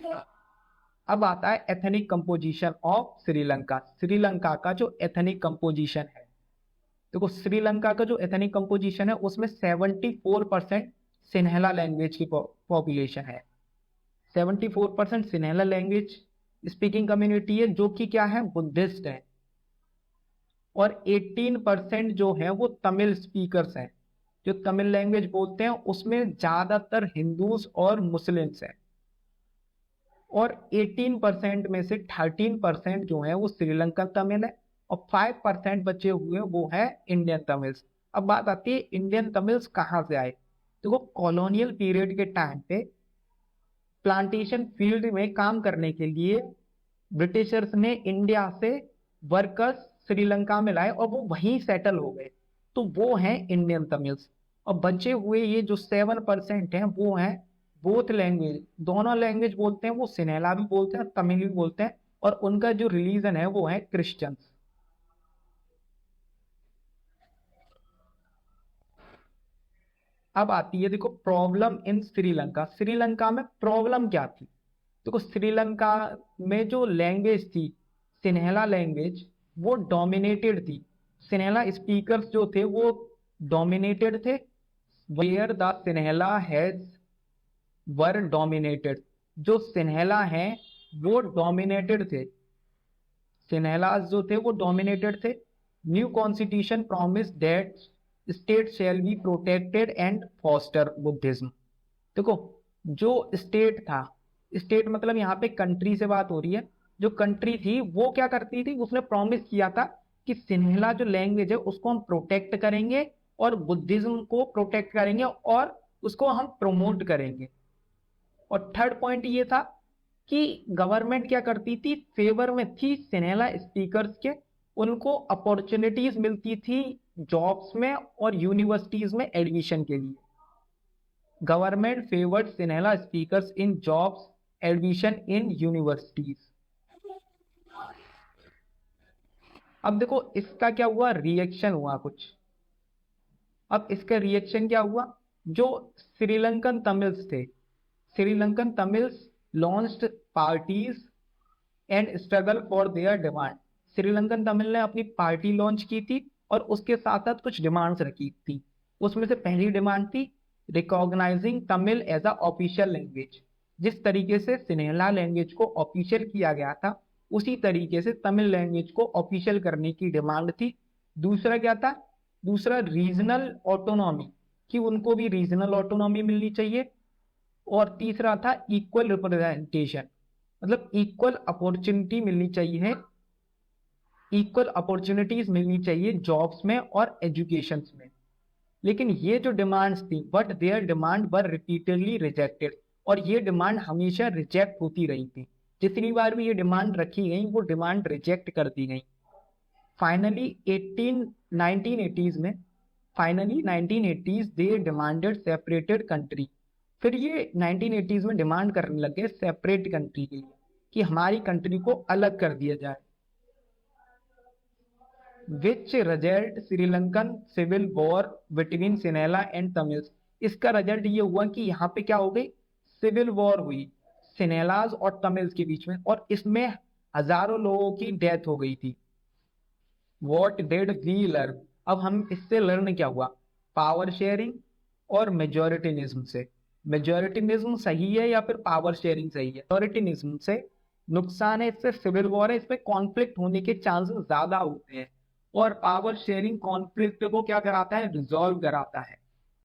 अब आता है ethnic composition of Sri Lanka. Sri Lanka का जो एथनिक कंपोजिशन है, देखो श्रीलंका का जो एथनिक कंपोजिशन है उसमें 74% सिन्हला लैंग्वेज की पॉपुलेशन है। 74% सिन्हला लैंग्वेज स्पीकिंग कम्युनिटी है, जो कि क्या है, बुद्धिस्ट है। और 18% जो है वो तमिल स्पीकर्स हैं। जो तमिल लैंग्वेज बोलते हैं उसमें ज्यादातर हिंदूज और मुस्लिम्स हैं। और 18% में से 13% जो है वो श्रीलंकन तमिल है, और 5% बचे हुए वो है इंडियन तमिल्स। अब बात आती है इंडियन तमिल्स कहाँ से आए। देखो कॉलोनियल पीरियड के टाइम पे प्लांटेशन फील्ड में काम करने के लिए ब्रिटिशर्स ने इंडिया से वर्कर्स श्रीलंका में लाए और वो वहीं सेटल हो गए, तो वो हैं इंडियन तमिल्स। और बचे हुए ये जो 7% हैं वो हैं बोथ लैंग्वेज, दोनों लैंग्वेज बोलते हैं, वो सिन्हला भी बोलते हैं तमिल भी बोलते हैं, और उनका जो रिलीजन है वो है क्रिश्चियंस। अब आती है देखो प्रॉब्लम इन श्रीलंका। श्रीलंका में प्रॉब्लम क्या थी। देखो श्रीलंका में जो लैंग्वेज थी सिन्हला लैंग्वेज, वो डोमिनेटेड थी। सिन्हला स्पीकर्स जो थे वो डोमिनेटेड थे। Where the Sinhala has were dominated, जो सिन्हला हैं वो डोमिनेटेड थे। सिन्हलास जो थे वो डोमिनेटेड थे। New constitution promise that state shall be protected and foster Buddhism. देखो जो स्टेट था, स्टेट मतलब यहाँ पे कंट्री से बात हो रही है, जो कंट्री थी वो क्या करती थी, उसने प्रॉमिस किया था कि सिन्हला जो लैंग्वेज है उसको हम प्रोटेक्ट करेंगे और बुद्धिज्म को प्रोटेक्ट करेंगे और उसको हम प्रमोट करेंगे। और थर्ड पॉइंट ये था कि गवर्नमेंट क्या करती थी, फेवर में थी सिन्हला स्पीकर्स के, उनको अपॉर्चुनिटीज मिलती थी जॉब्स में और यूनिवर्सिटीज में एडमिशन के लिए। Government favoured Sinhala speakers in jobs, admission in universities. अब देखो इसका क्या हुआ, रिएक्शन हुआ कुछ। अब इसका रिएक्शन क्या हुआ, जो श्रीलंकन तमिल्स थे, Sri Lankan Tamils launched parties and struggle for their demand. Sri Lankan Tamil ने अपनी पार्टी लॉन्च की थी और उसके साथ साथ कुछ डिमांड्स रखी थी। उसमें से पहली डिमांड थी recognising Tamil as a official language. जिस तरीके से सिन्हला लैंग्वेज को ऑफिशियल किया गया था उसी तरीके से तमिल लैंग्वेज को ऑफिशियल करने की डिमांड थी। दूसरा क्या था, दूसरा रीजनल ऑटोनॉमी, कि उनको भी रीजनल ऑटोनॉमी मिलनी चाहिए। और तीसरा था इक्वल रिप्रेजेंटेशन, मतलब इक्वल अपॉर्चुनिटी मिलनी चाहिए, इक्वल अपॉर्चुनिटीज मिलनी चाहिए जॉब्स में और एजुकेशन में। लेकिन ये जो डिमांड्स थी, but their demand were repeatedly rejected, और ये डिमांड हमेशा रिजेक्ट होती रही थी। जितनी बार भी ये डिमांड रखी गई वो डिमांड रिजेक्ट कर दी गई। फाइनली 1980s में, finally 1980s they demanded separated country. फिर ये 1980s में डिमांड करने लगे सेपरेट कंट्री के लिए, कि हमारी कंट्री को अलग कर दिया जाए। Which result Sri Lankan civil war between Sinhala and Tamils. इसका रिजल्ट ये हुआ कि यहाँ पे क्या हो गई, सिविल वॉर हुई सिन्हलाज और तमिल्स के बीच में, और इसमें हजारों लोगों की डेथ हो गई थी। वॉट डिड वी लर्न, अब हम इससे लर्न क्या हुआ, पावर शेयरिंग और मेजोरिटिनिज्म से। मेजोरिटिनिज्म सही है या फिर पावर शेयरिंग सही है। मेजोरिटिनिज्म से नुकसान है, इससे सिविल वॉर है, इसमें कॉन्फ्लिक्ट होने के चांसेस ज्यादा होते हैं। और पावर शेयरिंग कॉन्फ्लिक्ट को क्या कराता है, रिजॉल्व कराता है।